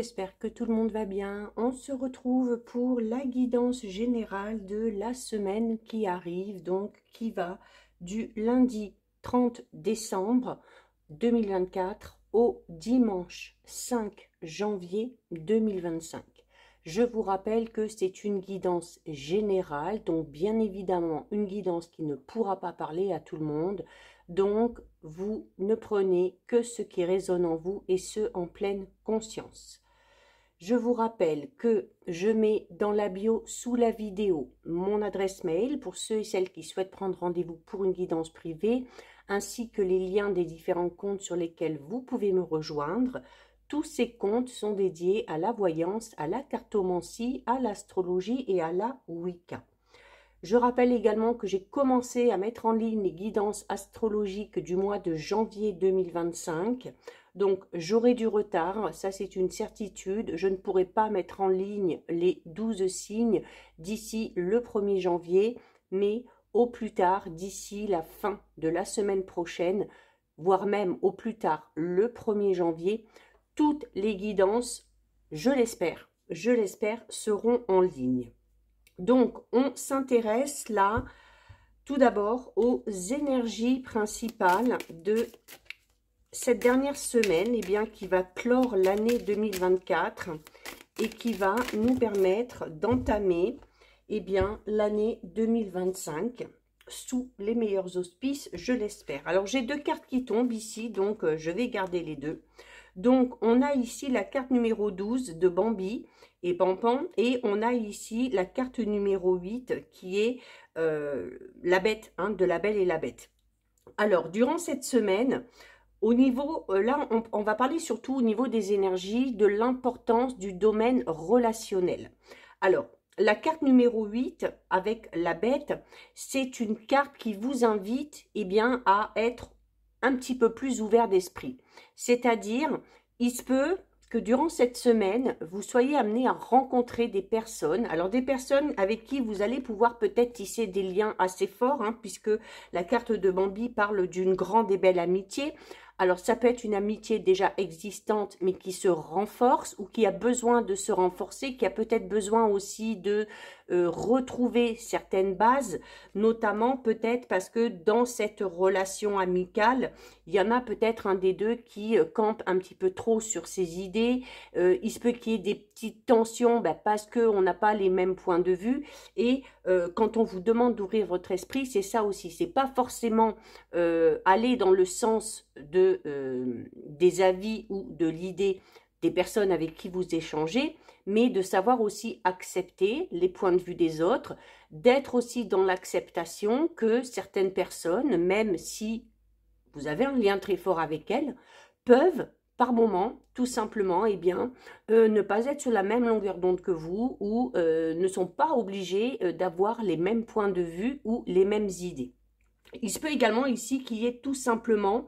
j'espère que tout le monde va bien. On se retrouve pour la guidance générale de la semaine qui arrive, donc qui va du lundi 30 décembre 2024 au dimanche 5 janvier 2025. Je vous rappelle que c'est une guidance générale, donc bien évidemment une guidance qui ne pourra pas parler à tout le monde. Donc, vous ne prenez que ce qui résonne en vous et ce en pleine conscience. Je vous rappelle que je mets dans la bio sous la vidéo mon adresse mail pour ceux et celles qui souhaitent prendre rendez-vous pour une guidance privée, ainsi que les liens des différents comptes sur lesquels vous pouvez me rejoindre. Tous ces comptes sont dédiés à la voyance, à la cartomancie, à l'astrologie et à la Wicca. Je rappelle également que j'ai commencé à mettre en ligne les guidances astrologiques du mois de janvier 2025. Donc, j'aurai du retard, ça c'est une certitude. Je ne pourrai pas mettre en ligne les 12 signes d'ici le 1er janvier, mais au plus tard, d'ici la fin de la semaine prochaine, voire même au plus tard le 1er janvier, toutes les guidances, je l'espère, seront en ligne. Donc, on s'intéresse là, tout d'abord, aux énergies principales de cette dernière semaine, eh bien, qui va clore l'année 2024 et qui va nous permettre d'entamer, eh bien, l'année 2025 sous les meilleurs auspices, je l'espère. Alors, j'ai deux cartes qui tombent ici, donc je vais garder les deux. Donc, on a ici la carte numéro 12 de Bambi et Pampan, et on a ici la carte numéro 8 qui est la bête, hein, de la Belle et la Bête. Alors, durant cette semaine, au niveau, là, on va parler surtout au niveau des énergies, de l'importance du domaine relationnel. Alors, la carte numéro 8 avec la bête, c'est une carte qui vous invite, eh bien, à être un petit peu plus ouvert d'esprit. C'est-à-dire, il se peut que durant cette semaine, vous soyez amené à rencontrer des personnes. Alors, des personnes avec qui vous allez pouvoir peut-être tisser des liens assez forts, hein, puisque la carte de Bambi parle d'une grande et belle amitié. Alors, ça peut être une amitié déjà existante, mais qui se renforce ou qui a besoin de se renforcer, qui a peut-être besoin aussi de retrouver certaines bases, notamment peut-être parce que dans cette relation amicale, il y en a peut-être un des deux qui campe un petit peu trop sur ses idées. Il se peut qu'il y ait des petites tensions parce qu'on n'a pas les mêmes points de vue. Et quand on vous demande d'ouvrir votre esprit, c'est ça aussi. C'est pas forcément aller dans le sens des avis ou de l'idée des personnes avec qui vous échangez, mais de savoir aussi accepter les points de vue des autres, d'être aussi dans l'acceptation que certaines personnes, même si vous avez un lien très fort avec elles, peuvent par moment, tout simplement, eh bien, ne pas être sur la même longueur d'onde que vous ou ne sont pas obligés d'avoir les mêmes points de vue ou les mêmes idées. Il se peut également ici qu'il y ait tout simplement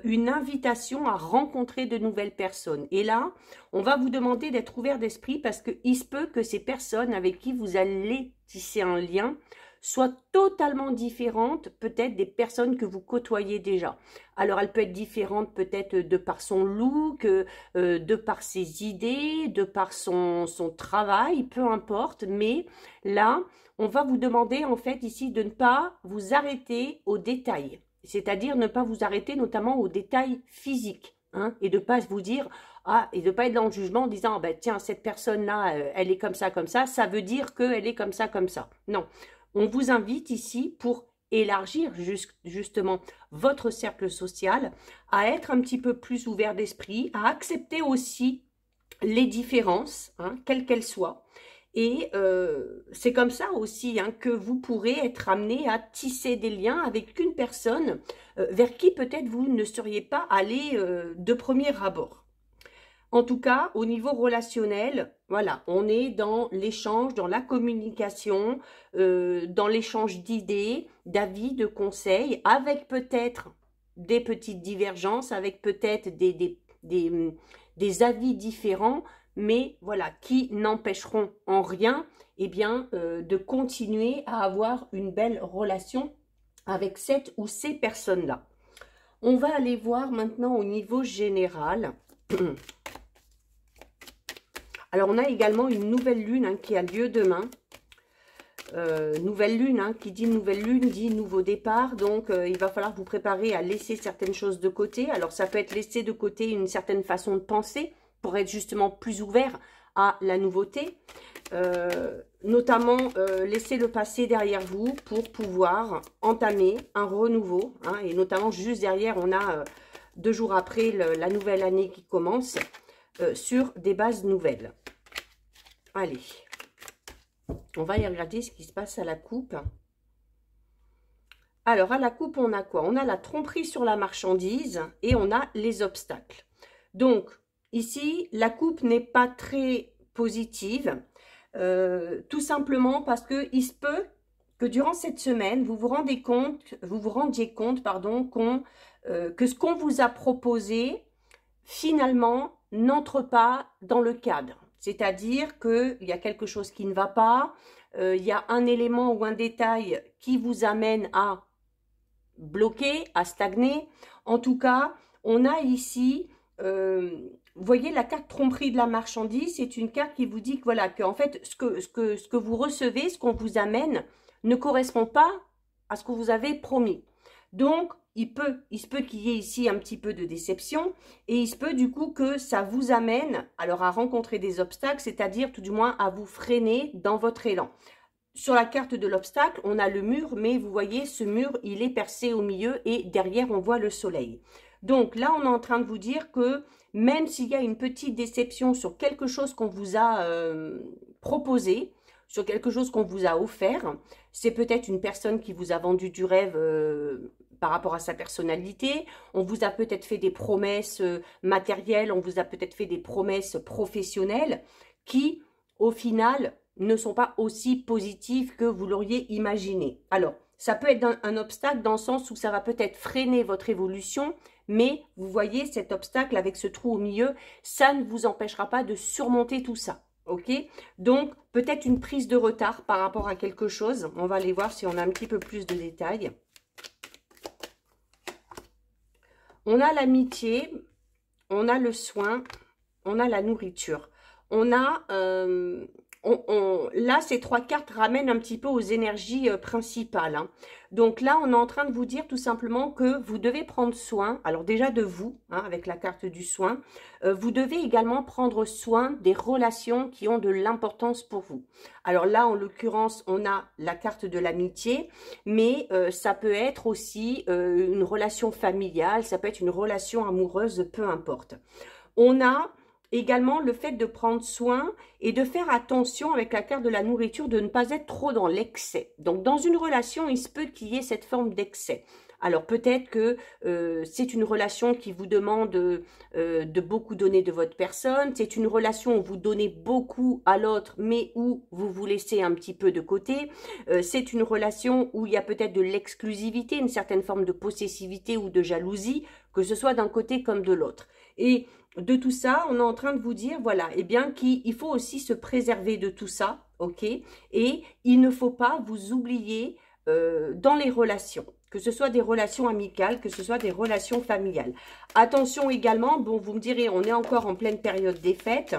une invitation à rencontrer de nouvelles personnes. Et là, on va vous demander d'être ouvert d'esprit parce qu'il se peut que ces personnes avec qui vous allez tisser un lien soient totalement différentes peut-être des personnes que vous côtoyez déjà. Alors, elle peut être différente peut-être de par son look, de par ses idées, de par son travail, peu importe. Mais là, on va vous demander en fait ici de ne pas vous arrêter aux détails. C'est-à-dire ne pas vous arrêter notamment aux détails physiques, hein, et de ne pas vous dire, et de ne pas être dans le jugement en disant, tiens, cette personne-là, elle est comme ça, ça veut dire qu'elle est comme ça. Non, on vous invite ici pour élargir justement votre cercle social, à être un petit peu plus ouvert d'esprit, à accepter aussi les différences, hein, quelles qu'elles soient. Et c'est comme ça aussi hein, que vous pourrez être amené à tisser des liens avec une personne vers qui peut-être vous ne seriez pas allé de premier abord. En tout cas, au niveau relationnel, voilà, on est dans l'échange, dans la communication, dans l'échange d'idées, d'avis, de conseils, avec peut-être des petites divergences, avec peut-être des avis différents, mais voilà, qui n'empêcheront en rien eh bien, de continuer à avoir une belle relation avec cette ou ces personnes-là. On va aller voir maintenant au niveau général. Alors, on a également une nouvelle lune hein, qui a lieu demain. Nouvelle lune, hein, qui dit nouvelle lune, dit nouveau départ. Donc, il va falloir vous préparer à laisser certaines choses de côté. Alors, ça peut être laisser de côté une certaine façon de penser pour être justement plus ouvert à la nouveauté. Notamment, laisser le passé derrière vous pour pouvoir entamer un renouveau. Hein, et notamment, juste derrière, on a 2 jours après la nouvelle année qui commence sur des bases nouvelles. Allez. On va y regarder ce qui se passe à la coupe. Alors, à la coupe, on a quoi? On a la tromperie sur la marchandise et on a les obstacles. Donc, ici, la coupe n'est pas très positive. Tout simplement parce que il se peut que durant cette semaine, vous vous rendiez compte, pardon, que ce qu'on vous a proposé, finalement, n'entre pas dans le cadre. C'est-à-dire qu'il y a quelque chose qui ne va pas, il y a un élément ou un détail qui vous amène à bloquer, à stagner. En tout cas, on a ici, vous voyez, la carte tromperie de la marchandise, c'est une carte qui vous dit que voilà, que en fait, ce que vous recevez, ce qu'on vous amène, ne correspond pas à ce que vous avez promis. Donc, il se peut qu'il y ait ici un petit peu de déception et il se peut du coup que ça vous amène alors à rencontrer des obstacles, c'est-à-dire tout du moins à vous freiner dans votre élan. Sur la carte de l'obstacle, on a le mur, mais vous voyez, ce mur, il est percé au milieu et derrière, on voit le soleil. Donc là, on est en train de vous dire que même s'il y a une petite déception sur quelque chose qu'on vous a proposé, sur quelque chose qu'on vous a offert, c'est peut-être une personne qui vous a vendu du rêve par rapport à sa personnalité, on vous a peut-être fait des promesses matérielles, on vous a peut-être fait des promesses professionnelles qui, au final, ne sont pas aussi positives que vous l'auriez imaginé. Alors, ça peut être un obstacle dans le sens où ça va peut-être freiner votre évolution, mais vous voyez cet obstacle avec ce trou au milieu, ça ne vous empêchera pas de surmonter tout ça. Ok, donc peut-être une prise de retard par rapport à quelque chose. On va aller voir si on a un petit peu plus de détails. On a l'amitié, on a le soin, on a la nourriture. On a, là, ces 3 cartes ramènent un petit peu aux énergies principales. Hein. Donc là, on est en train de vous dire tout simplement que vous devez prendre soin, alors déjà de vous, hein, avec la carte du soin. Vous devez également prendre soin des relations qui ont de l'importance pour vous. Alors là, en l'occurrence, on a la carte de l'amitié, mais ça peut être aussi une relation familiale, ça peut être une relation amoureuse, peu importe. On a également le fait de prendre soin et de faire attention avec la carte de la nourriture, de ne pas être trop dans l'excès. Donc dans une relation, il se peut qu'il y ait cette forme d'excès. Alors peut-être que c'est une relation qui vous demande de beaucoup donner de votre personne, c'est une relation où vous donnez beaucoup à l'autre mais où vous vous laissez un petit peu de côté, c'est une relation où il y a peut-être de l'exclusivité, une certaine forme de possessivité ou de jalousie, que ce soit d'un côté comme de l'autre. Et de tout ça, on est en train de vous dire, voilà, eh bien qu'il faut aussi se préserver de tout ça, ok? Et il ne faut pas vous oublier dans les relations, que ce soit des relations amicales, que ce soit des relations familiales. Attention également, bon, vous me direz, on est encore en pleine période des fêtes.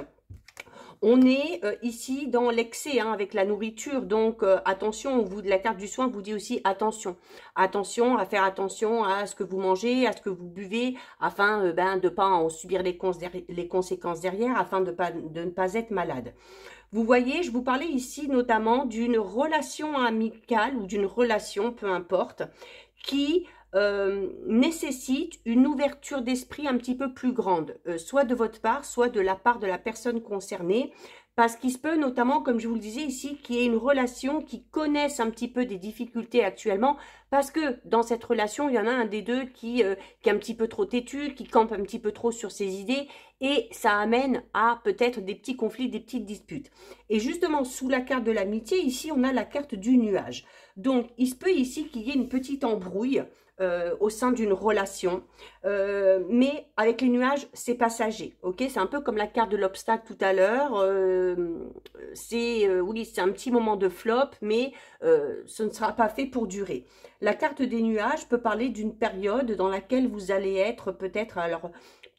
On est ici dans l'excès hein, avec la nourriture, donc attention, la carte du soin vous dit aussi attention. Attention à faire attention à ce que vous mangez, à ce que vous buvez, afin de ne pas en subir les conséquences derrière, afin de ne pas être malade. Vous voyez, je vous parlais ici notamment d'une relation amicale ou d'une relation, peu importe, qui nécessite une ouverture d'esprit un petit peu plus grande, soit de votre part, soit de la part de la personne concernée, parce qu'il se peut notamment, comme je vous le disais ici, qu'il y ait une relation qui connaisse un petit peu des difficultés actuellement, parce que dans cette relation, il y en a un des deux qui est un petit peu trop têtu, qui campe un petit peu trop sur ses idées, et ça amène à peut-être des petits conflits, des petites disputes. Et justement, sous la carte de l'amitié, ici, on a la carte du nuage. Donc, il se peut ici qu'il y ait une petite embrouille, au sein d'une relation. Mais avec les nuages, c'est passager. Ok, c'est un peu comme la carte de l'obstacle tout à l'heure. Oui, c'est un petit moment de flop, mais ce ne sera pas fait pour durer. La carte des nuages peut parler d'une période dans laquelle vous allez être peut-être, alors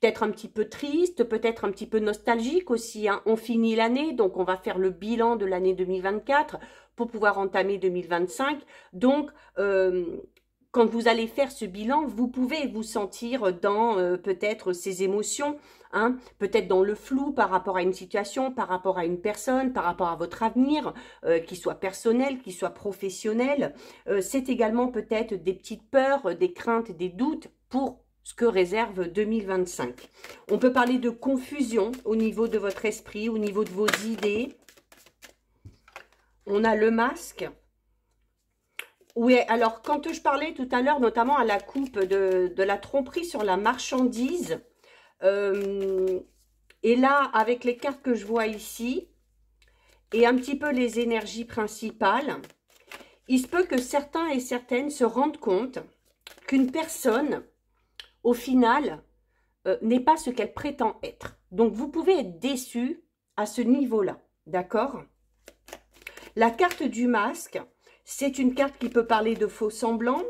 peut-être un petit peu triste, peut-être un petit peu nostalgique aussi, hein. On finit l'année, donc on va faire le bilan de l'année 2024 pour pouvoir entamer 2025. Donc, quand vous allez faire ce bilan, vous pouvez vous sentir dans peut-être ces émotions, hein, peut-être dans le flou par rapport à une situation, par rapport à une personne, par rapport à votre avenir, qu'il soit personnel, qu'il soit professionnel. C'est également peut-être des petites peurs, des craintes, des doutes pour ce que réserve 2025. On peut parler de confusion au niveau de votre esprit, au niveau de vos idées. On a le masque. Oui, alors quand je parlais tout à l'heure, notamment à la coupe de la tromperie sur la marchandise, et là, avec les cartes que je vois ici, et un petit peu les énergies principales, il se peut que certains et certaines se rendent compte qu'une personne, au final, n'est pas ce qu'elle prétend être. Donc, vous pouvez être déçu à ce niveau-là, d'accord? La carte du masque, c'est une carte qui peut parler de faux semblants,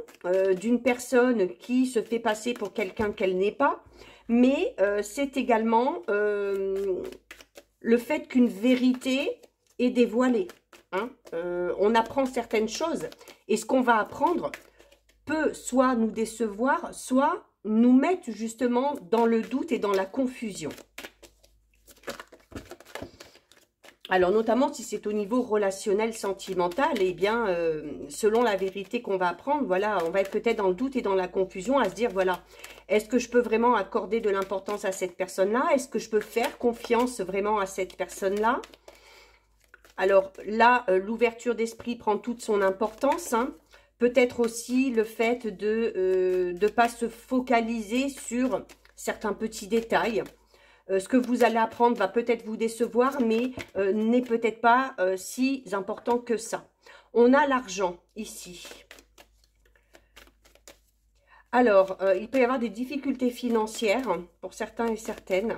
d'une personne qui se fait passer pour quelqu'un qu'elle n'est pas, mais c'est également le fait qu'une vérité est dévoilée. Hein. On apprend certaines choses et ce qu'on va apprendre peut soit nous décevoir, soit nous mettre justement dans le doute et dans la confusion. Alors, notamment si c'est au niveau relationnel, sentimental, eh bien, selon la vérité qu'on va apprendre, voilà, on va être peut-être dans le doute et dans la confusion à se dire, voilà, est-ce que je peux vraiment accorder de l'importance à cette personne-là? Est-ce que je peux faire confiance vraiment à cette personne-là? Alors là, l'ouverture d'esprit prend toute son importance, hein. Peut-être aussi le fait de ne pas se focaliser sur certains petits détails. Ce que vous allez apprendre va peut-être vous décevoir, mais n'est peut-être pas si important que ça. On a l'argent ici. Alors, il peut y avoir des difficultés financières pour certains et certaines.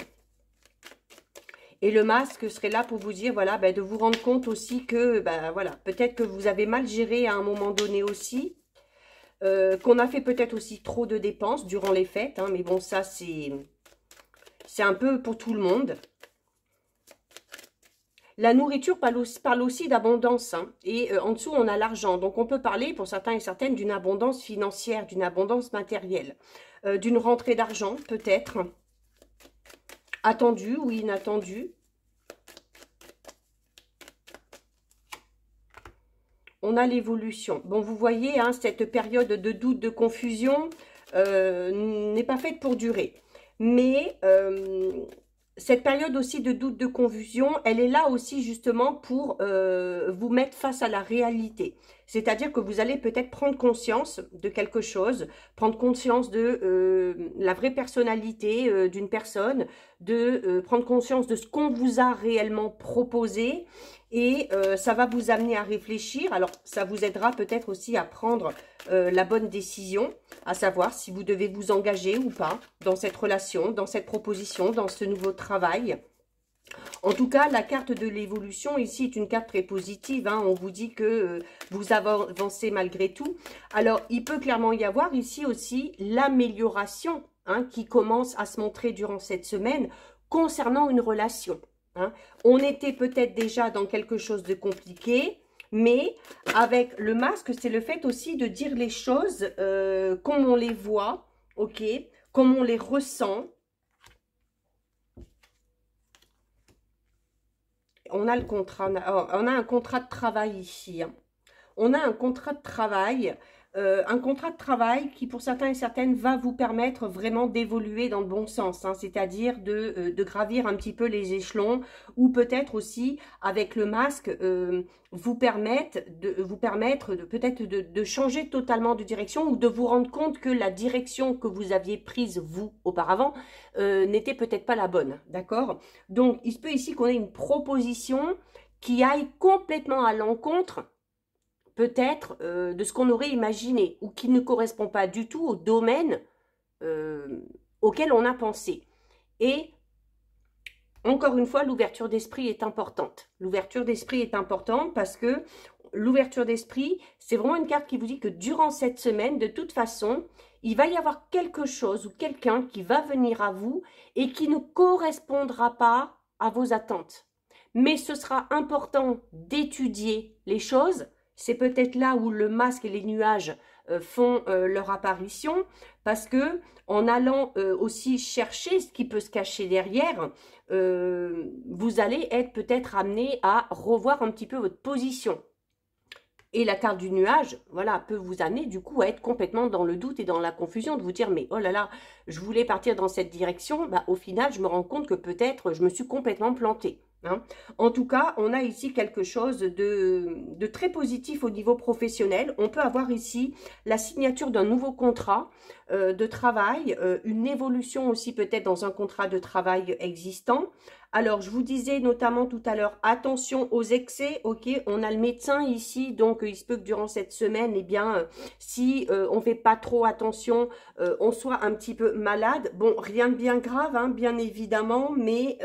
Et le masque serait là pour vous dire, voilà, de vous rendre compte aussi que, voilà, peut-être que vous avez mal géré à un moment donné aussi. Qu'on a fait peut-être aussi trop de dépenses durant les fêtes, hein, mais bon, ça, c'est un peu pour tout le monde. La nourriture parle aussi d'abondance. Hein, et en dessous, on a l'argent. Donc, on peut parler, pour certains et certaines, d'une abondance financière, d'une abondance matérielle. D'une rentrée d'argent, peut-être. Attendue ou inattendue. On a l'évolution. Bon, vous voyez, hein, cette période de doute, de confusion n'est pas faite pour durer. Mais cette période aussi de doute, de confusion, elle est là aussi justement pour vous mettre face à la réalité. C'est-à-dire que vous allez peut-être prendre conscience de quelque chose, prendre conscience de la vraie personnalité d'une personne, de prendre conscience de ce qu'on vous a réellement proposé. Et ça va vous amener à réfléchir. Alors, ça vous aidera peut-être aussi à prendre la bonne décision, à savoir si vous devez vous engager ou pas dans cette relation, dans cette proposition, dans ce nouveau travail. En tout cas, la carte de l'évolution ici est une carte très positive. Hein. On vous dit que vous avancez malgré tout. Alors, il peut clairement y avoir ici aussi l'amélioration qui commence à se montrer durant cette semaine concernant une relation. Hein. On était peut-être déjà dans quelque chose de compliqué, mais avec le masque, c'est le fait aussi de dire les choses comme on les voit, ok, comme on les ressent. On a le contrat, on a un contrat de travail ici. Hein. On a un contrat de travail. Un contrat de travail qui, pour certains et certaines, va vous permettre vraiment d'évoluer dans le bon sens, hein, c'est-à-dire de gravir un petit peu les échelons, ou peut-être aussi, avec le masque, vous permettre peut-être de changer totalement de direction, ou de vous rendre compte que la direction que vous aviez prise, vous, auparavant, n'était peut-être pas la bonne, d'accord? Donc, il se peut ici qu'on ait une proposition qui aille complètement à l'encontre peut-être de ce qu'on aurait imaginé ou qui ne correspond pas du tout au domaine auquel on a pensé. Et encore une fois, l'ouverture d'esprit est importante. L'ouverture d'esprit est importante parce que l'ouverture d'esprit, c'est vraiment une carte qui vous dit que durant cette semaine, de toute façon, il va y avoir quelque chose ou quelqu'un qui va venir à vous et qui ne correspondra pas à vos attentes. Mais ce sera important d'étudier les choses. C'est peut-être là où le masque et les nuages font leur apparition, parce que en allant aussi chercher ce qui peut se cacher derrière, vous allez être peut-être amené à revoir un petit peu votre position. Et la carte du nuage, voilà, peut vous amener du coup à être complètement dans le doute et dans la confusion, de vous dire, mais oh là là, je voulais partir dans cette direction, bah, au final, je me rends compte que peut-être je me suis complètement plantée. Hein. En tout cas, on a ici quelque chose de très positif au niveau professionnel. On peut avoir ici la signature d'un nouveau contrat de travail, une évolution aussi peut-être dans un contrat de travail existant. Alors, je vous disais notamment tout à l'heure, attention aux excès, ok, on a le médecin ici, donc il se peut que durant cette semaine, eh bien, si on ne fait pas trop attention, on soit un petit peu malade. Bon, rien de bien grave, hein, bien évidemment, mais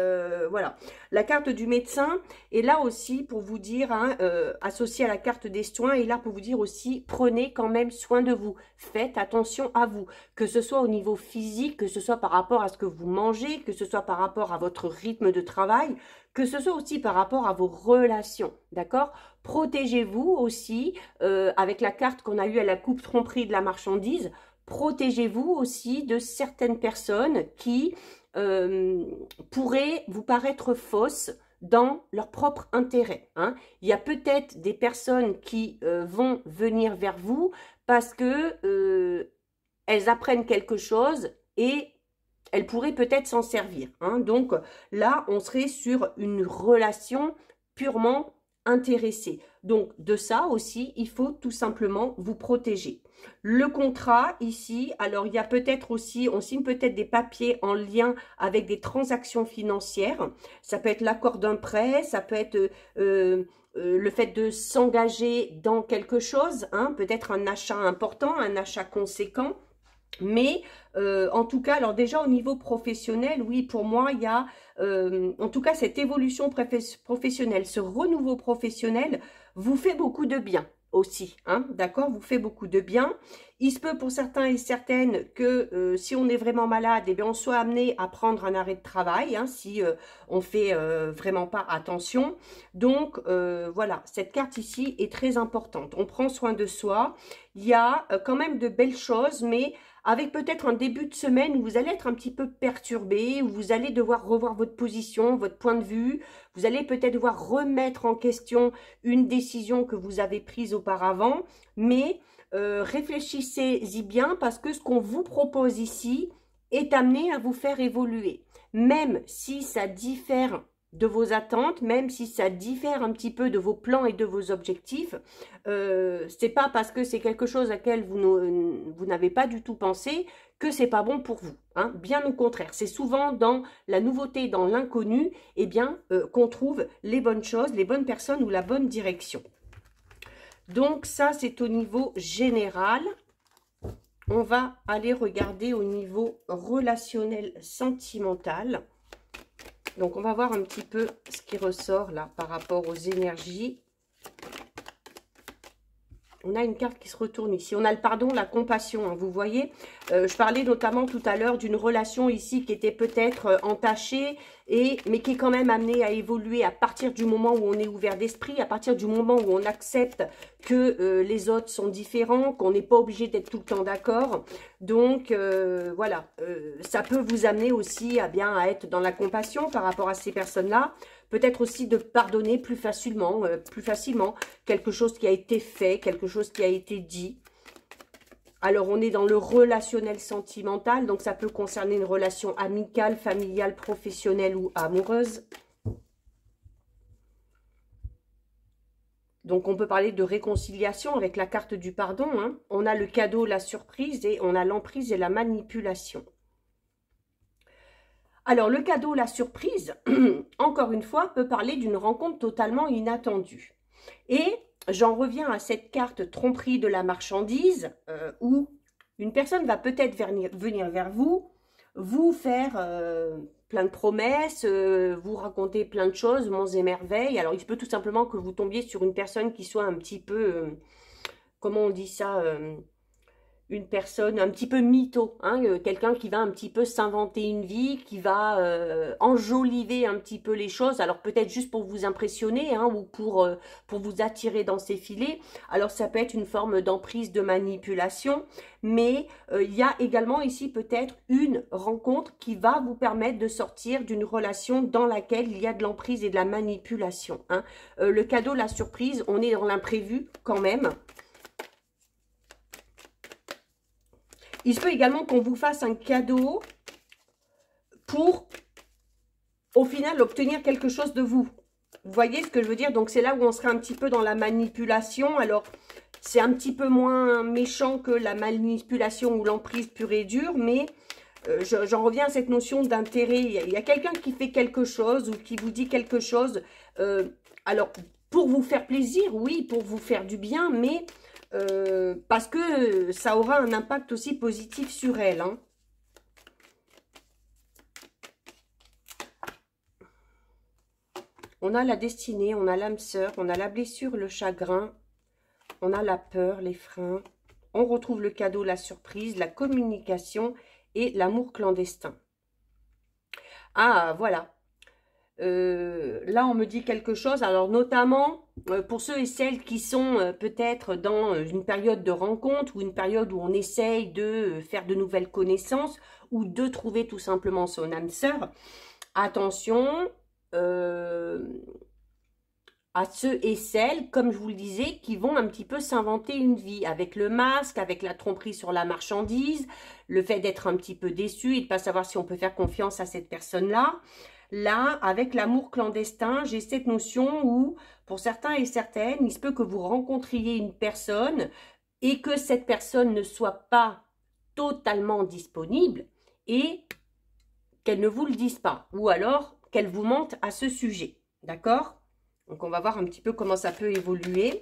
voilà. La carte du médecin est là aussi pour vous dire, hein, associée à la carte des soins, est là pour vous dire aussi, prenez quand même soin de vous. Faites attention à vous, que ce soit au niveau physique, que ce soit par rapport à ce que vous mangez, que ce soit par rapport à votre rythme de travail, que ce soit aussi par rapport à vos relations, d'accord? Protégez-vous aussi, avec la carte qu'on a eue à la coupe tromperie de la marchandise, protégez-vous aussi de certaines personnes qui pourraient vous paraître fausses dans leur propre intérêt. Hein. Il y a peut-être des personnes qui vont venir vers vous parce que elles apprennent quelque chose et elles pourraient peut-être s'en servir. Hein. Donc là, on serait sur une relation purement intéressée. Donc de ça aussi, il faut tout simplement vous protéger. Le contrat ici, alors il y a peut-être aussi, on signe peut-être des papiers en lien avec des transactions financières. Ça peut être l'accord d'un prêt, ça peut être le fait de s'engager dans quelque chose, hein, peut-être un achat important, un achat conséquent. Mais en tout cas, alors déjà au niveau professionnel, oui, pour moi, il y a en tout cas cette évolution professionnelle, ce renouveau professionnel vous fait beaucoup de bien aussi, hein, d'accord, vous fait beaucoup de bien. Il se peut pour certains et certaines que si on est vraiment malade, eh bien, on soit amené à prendre un arrêt de travail, hein, si on fait vraiment pas attention. Donc voilà, cette carte ici est très importante. On prend soin de soi. Il y a quand même de belles choses, mais avec peut-être un début de semaine où vous allez être un petit peu perturbé, où vous allez devoir revoir votre position, votre point de vue. Vous allez peut-être devoir remettre en question une décision que vous avez prise auparavant, mais réfléchissez-y bien parce que ce qu'on vous propose ici est amené à vous faire évoluer. Même si ça diffère de vos attentes, même si ça diffère un petit peu de vos plans et de vos objectifs, c'est pas parce que c'est quelque chose à laquelle vous n'avez pas du tout pensé que c'est pas bon pour vous. Hein. Bien au contraire, c'est souvent dans la nouveauté, dans l'inconnu, eh bien, qu'on trouve les bonnes choses, les bonnes personnes ou la bonne direction. Donc ça, c'est au niveau général. On va aller regarder au niveau relationnel, sentimental. Donc, on va voir un petit peu ce qui ressort là par rapport aux énergies. On a une carte qui se retourne ici. On a le pardon, la compassion. Hein, vous voyez, je parlais notamment tout à l'heure d'une relation ici qui était peut-être entachée, mais qui est quand même amenée à évoluer à partir du moment où on est ouvert d'esprit, à partir du moment où on accepte que les autres sont différents, qu'on n'est pas obligé d'être tout le temps d'accord. Donc, voilà, ça peut vous amener aussi à bien être dans la compassion par rapport à ces personnes-là. Peut-être aussi de pardonner plus facilement quelque chose qui a été fait, quelque chose qui a été dit. Alors, on est dans le relationnel sentimental, donc ça peut concerner une relation amicale, familiale, professionnelle ou amoureuse. Donc, on peut parler de réconciliation avec la carte du pardon. Hein. On a le cadeau, la surprise et on a l'emprise et la manipulation. Alors, le cadeau, la surprise, encore une fois, peut parler d'une rencontre totalement inattendue. Et j'en reviens à cette carte tromperie de la marchandise, où une personne va peut-être venir vers vous, vous faire plein de promesses, vous raconter plein de choses, monts et merveilles. Alors, il se peut tout simplement que vous tombiez sur une personne qui soit un petit peu, comment on dit ça, une personne un petit peu mytho, hein, quelqu'un qui va un petit peu s'inventer une vie, qui va enjoliver un petit peu les choses, alors peut-être juste pour vous impressionner, hein, ou pour vous attirer dans ses filets. Alors ça peut être une forme d'emprise, de manipulation, mais il y a également ici peut-être une rencontre qui va vous permettre de sortir d'une relation dans laquelle il y a de l'emprise et de la manipulation, hein. Le cadeau, la surprise, on est dans l'imprévu quand même. Il se peut également qu'on vous fasse un cadeau pour, au final, obtenir quelque chose de vous. Vous voyez ce que je veux dire? Donc, c'est là où on serait un petit peu dans la manipulation. Alors, c'est un petit peu moins méchant que la manipulation ou l'emprise pure et dure, mais j'en reviens à cette notion d'intérêt. Il y a quelqu'un qui fait quelque chose ou qui vous dit quelque chose. Alors, pour vous faire plaisir, oui, pour vous faire du bien, mais... parce que ça aura un impact aussi positif sur elle, hein. On a la destinée, on a l'âme sœur, on a la blessure, le chagrin, on a la peur, les freins. On retrouve le cadeau, la surprise, la communication et l'amour clandestin. Ah, voilà. Là, on me dit quelque chose. Alors, notamment, pour ceux et celles qui sont peut-être dans une période de rencontre ou une période où on essaye de faire de nouvelles connaissances ou de trouver tout simplement son âme sœur, attention à ceux et celles, comme je vous le disais, qui vont un petit peu s'inventer une vie avec le masque, avec la tromperie sur la marchandise, le fait d'être un petit peu déçu et de ne pas savoir si on peut faire confiance à cette personne-là. Là, avec l'amour clandestin, j'ai cette notion où, pour certains et certaines, il se peut que vous rencontriez une personne et que cette personne ne soit pas totalement disponible et qu'elle ne vous le dise pas. Ou alors, qu'elle vous mente à ce sujet. D'accord? Donc, on va voir un petit peu comment ça peut évoluer.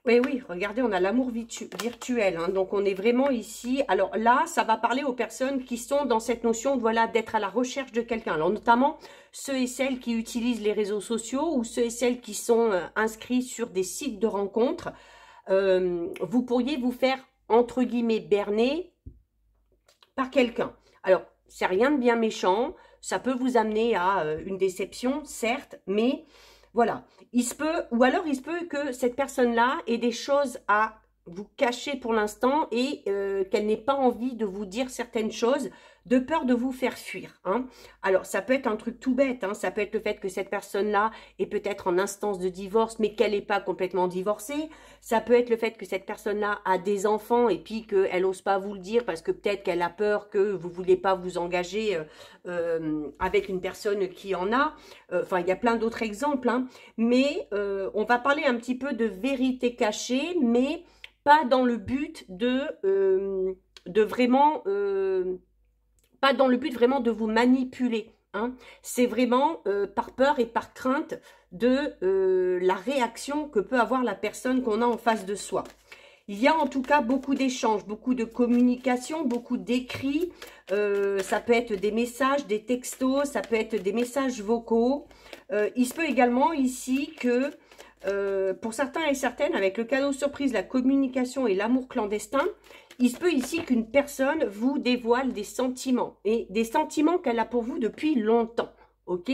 Oui, oui, regardez, on a l'amour virtuel, hein, donc on est vraiment ici. Alors là, ça va parler aux personnes qui sont dans cette notion, voilà, d'être à la recherche de quelqu'un. Alors notamment, ceux et celles qui utilisent les réseaux sociaux ou ceux et celles qui sont inscrits sur des sites de rencontres. Vous pourriez vous faire, entre guillemets, berner par quelqu'un. Alors, c'est rien de bien méchant, ça peut vous amener à une déception, certes, mais... Voilà, il se peut, ou alors il se peut que cette personne-là ait des choses à vous cacher pour l'instant et qu'elle n'ait pas envie de vous dire certaines choses de peur de vous faire fuir, hein. Alors, ça peut être un truc tout bête, hein. Ça peut être le fait que cette personne-là est peut-être en instance de divorce, mais qu'elle n'est pas complètement divorcée. Ça peut être le fait que cette personne-là a des enfants et puis qu'elle n'ose pas vous le dire parce que peut-être qu'elle a peur que vous ne voulez pas vous engager avec une personne qui en a. Enfin, il y a plein d'autres exemples, hein. Mais on va parler un petit peu de vérité cachée, mais pas dans le but de vraiment... pas dans le but vraiment de vous manipuler, hein. C'est vraiment par peur et par crainte de la réaction que peut avoir la personne qu'on a en face de soi. Il y a en tout cas beaucoup d'échanges, beaucoup de communication, beaucoup d'écrits. Ça peut être des messages, des textos, ça peut être des messages vocaux. Il se peut également ici que pour certains et certaines, avec le cadeau surprise, la communication et l'amour clandestin, il se peut ici qu'une personne vous dévoile des sentiments, et des sentiments qu'elle a pour vous depuis longtemps, ok?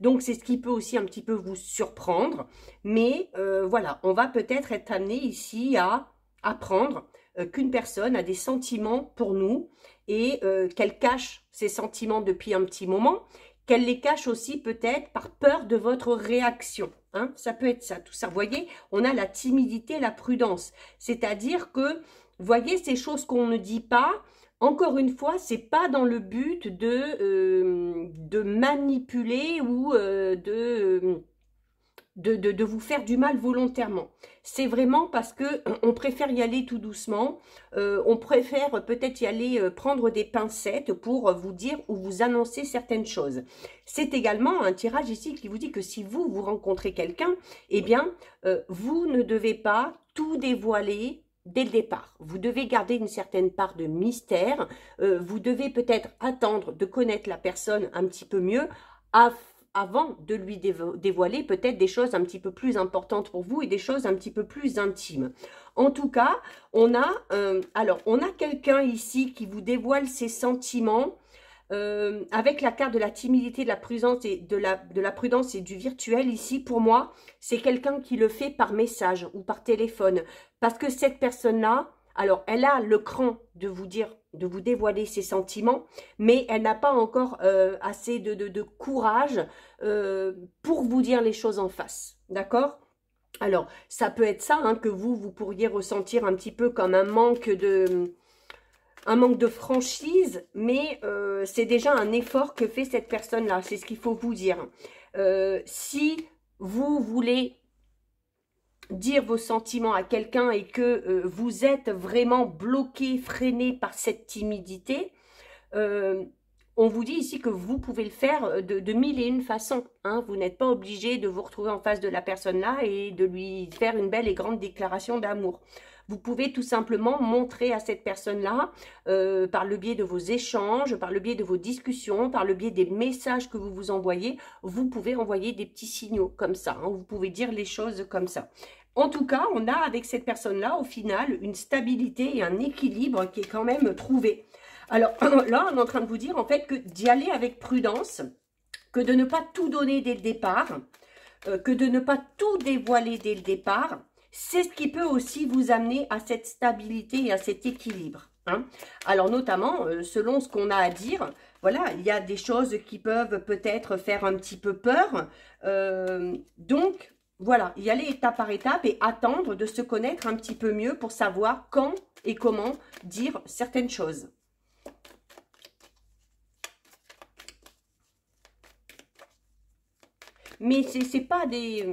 Donc, c'est ce qui peut aussi un petit peu vous surprendre, mais voilà, on va peut-être être amené ici à apprendre qu'une personne a des sentiments pour nous, et qu'elle cache ses sentiments depuis un petit moment, qu'elle les cache aussi peut-être par peur de votre réaction, hein? Ça peut être ça, tout ça. Vous voyez, on a la timidité, la prudence, c'est-à-dire que vous voyez, ces choses qu'on ne dit pas, encore une fois, c'est pas dans le but de manipuler ou de vous faire du mal volontairement. C'est vraiment parce que on préfère y aller tout doucement, on préfère peut-être y aller prendre des pincettes pour vous dire ou vous annoncer certaines choses. C'est également un tirage ici qui vous dit que si vous rencontrez quelqu'un, eh bien, vous ne devez pas tout dévoiler dès le départ. Vous devez garder une certaine part de mystère, vous devez peut-être attendre de connaître la personne un petit peu mieux avant de lui dévoiler peut-être des choses un petit peu plus importantes pour vous et des choses un petit peu plus intimes. En tout cas, on a quelqu'un ici qui vous dévoile ses sentiments avec la carte de la timidité, de la prudence et de la prudence et du virtuel ici. Pour moi, c'est quelqu'un qui le fait par message ou par téléphone, parce que cette personne-là, alors elle a le cran de vous dire, de vous dévoiler ses sentiments, mais elle n'a pas encore assez de courage pour vous dire les choses en face, d'accord? Alors, ça peut être ça, hein, que vous pourriez ressentir un petit peu comme un manque de franchise, mais c'est déjà un effort que fait cette personne-là, c'est ce qu'il faut vous dire. Si vous voulez dire vos sentiments à quelqu'un et que vous êtes vraiment bloqué, freiné par cette timidité, on vous dit ici que vous pouvez le faire de mille et une façons. Hein. Vous n'êtes pas obligé de vous retrouver en face de la personne là et de lui faire une belle et grande déclaration d'amour. Vous pouvez tout simplement montrer à cette personne-là, par le biais de vos échanges, par le biais de vos discussions, par le biais des messages que vous vous envoyez, vous pouvez envoyer des petits signaux comme ça. Hein. Vous pouvez dire les choses comme ça. En tout cas, on a avec cette personne-là, au final, une stabilité et un équilibre qui est quand même trouvé. Alors là, on est en train de vous dire en fait que d'y aller avec prudence, que de ne pas tout donner dès le départ, que de ne pas tout dévoiler dès le départ, c'est ce qui peut aussi vous amener à cette stabilité et à cet équilibre. Hein. Alors notamment, selon ce qu'on a à dire, voilà, il y a des choses qui peuvent peut-être faire un petit peu peur. Donc, voilà, y aller étape par étape et attendre de se connaître un petit peu mieux pour savoir quand et comment dire certaines choses. Mais c'est pas des...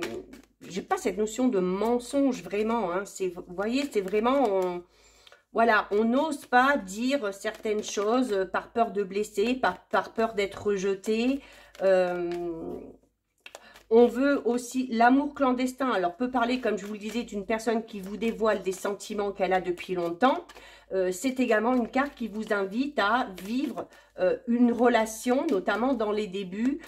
J'ai pas cette notion de mensonge vraiment. Hein. Vous voyez, c'est vraiment... Voilà, on n'ose pas dire certaines choses par peur de blesser, par peur d'être rejeté. On veut aussi l'amour clandestin. Alors, peut parler, comme je vous le disais, d'une personne qui vous dévoile des sentiments qu'elle a depuis longtemps. C'est également une carte qui vous invite à vivre une relation, notamment dans les débuts,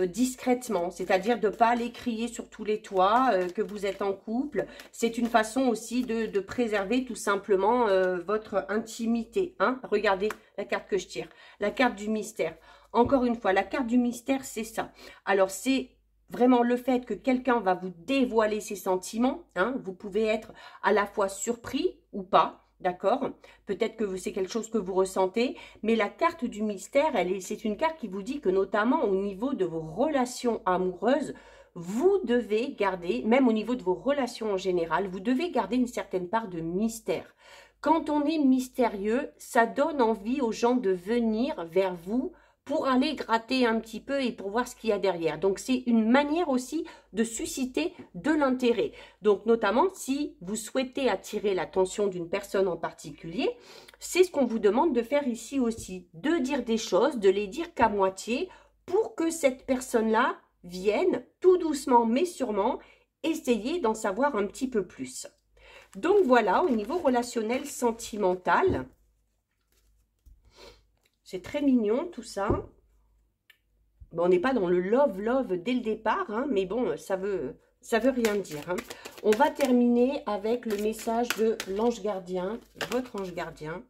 discrètement. C'est-à-dire de ne pas aller crier sur tous les toits que vous êtes en couple. C'est une façon aussi de préserver tout simplement votre intimité. Hein. Regardez la carte que je tire. La carte du mystère. Encore une fois, la carte du mystère, c'est ça. Alors, c'est... vraiment le fait que quelqu'un va vous dévoiler ses sentiments, hein, vous pouvez être à la fois surpris ou pas, d'accord? Peut-être que c'est quelque chose que vous ressentez, mais la carte du mystère, c'est une carte qui vous dit que notamment au niveau de vos relations amoureuses, vous devez garder, même au niveau de vos relations en général, vous devez garder une certaine part de mystère. Quand on est mystérieux, ça donne envie aux gens de venir vers vous pour aller gratter un petit peu et pour voir ce qu'il y a derrière. Donc, c'est une manière aussi de susciter de l'intérêt. Donc, notamment, si vous souhaitez attirer l'attention d'une personne en particulier, c'est ce qu'on vous demande de faire ici aussi. De dire des choses, de les dire qu'à moitié, pour que cette personne-là vienne tout doucement mais sûrement essayer d'en savoir un petit peu plus. Donc, voilà, au niveau relationnel sentimental... C'est très mignon tout ça. Bon, on n'est pas dans le love dès le départ, hein, mais bon, ça veut rien dire. Hein. On va terminer avec le message de l'ange gardien, votre ange gardien.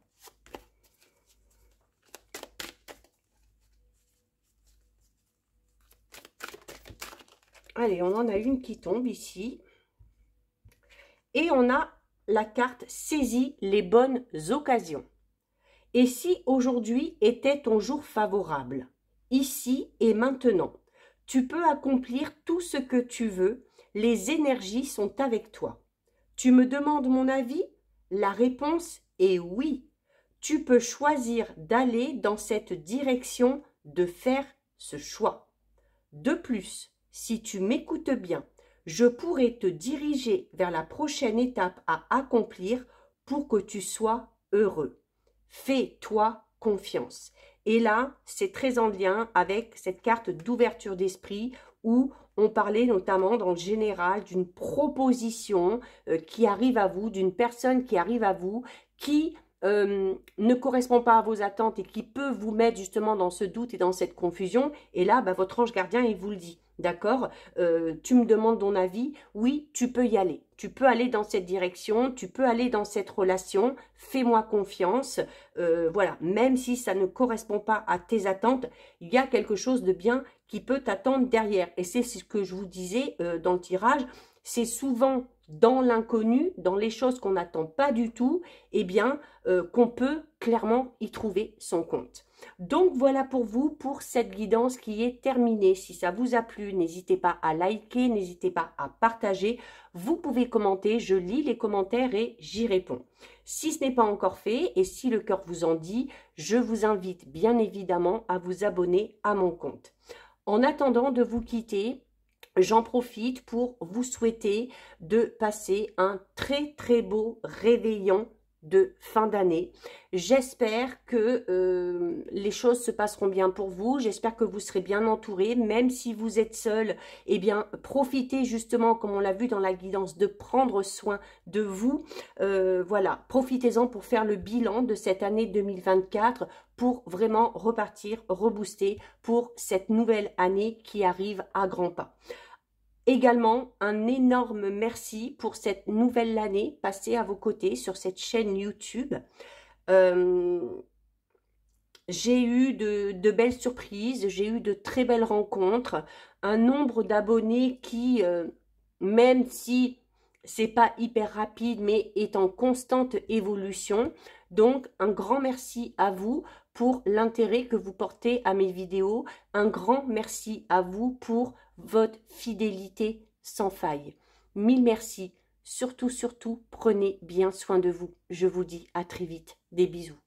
Allez, on en a une qui tombe ici. Et on a la carte « Saisis les bonnes occasions ». Et si aujourd'hui était ton jour favorable, ici et maintenant, tu peux accomplir tout ce que tu veux, les énergies sont avec toi. Tu me demandes mon avis? La réponse est oui. Tu peux choisir d'aller dans cette direction, de faire ce choix. De plus, si tu m'écoutes bien, Je pourrai te diriger vers la prochaine étape à accomplir pour que tu sois heureux. Fais-toi confiance. Et là, c'est très en lien avec cette carte d'ouverture d'esprit où on parlait notamment dans le général d'une proposition qui arrive à vous, d'une personne qui arrive à vous, qui ne correspond pas à vos attentes et qui peut vous mettre justement dans ce doute et dans cette confusion. Et là, votre ange gardien, il vous le dit. D'accord, tu me demandes ton avis, oui, tu peux y aller. Tu peux aller dans cette direction, tu peux aller dans cette relation, fais-moi confiance. Voilà, même si ça ne correspond pas à tes attentes, il y a quelque chose de bien qui peut t'attendre derrière. Et c'est ce que je vous disais dans le tirage, c'est souvent dans l'inconnu, dans les choses qu'on n'attend pas du tout, eh bien, qu'on peut clairement y trouver son compte. Donc voilà pour vous, pour cette guidance qui est terminée. Si ça vous a plu, n'hésitez pas à liker, n'hésitez pas à partager. Vous pouvez commenter, je lis les commentaires et j'y réponds. Si ce n'est pas encore fait et si le cœur vous en dit, je vous invite bien évidemment à vous abonner à mon compte. En attendant de vous quitter, j'en profite pour vous souhaiter de passer un très très beau réveillon de fin d'année. J'espère que les choses se passeront bien pour vous. J'espère que vous serez bien entourés. Même si vous êtes seul, eh bien, profitez justement, comme on l'a vu dans la guidance, de prendre soin de vous. Voilà, profitez-en pour faire le bilan de cette année 2024 pour vraiment repartir, rebooster pour cette nouvelle année qui arrive à grands pas. Également, un énorme merci pour cette nouvelle année passée à vos côtés sur cette chaîne YouTube. J'ai eu de belles surprises, j'ai eu de très belles rencontres, un nombre d'abonnés qui, même si c'est pas hyper rapide, mais est en constante évolution. Donc, un grand merci à vous pour l'intérêt que vous portez à mes vidéos. Un grand merci à vous pour votre fidélité sans faille. Mille merci. Surtout, surtout, prenez bien soin de vous. Je vous dis à très vite. Des bisous.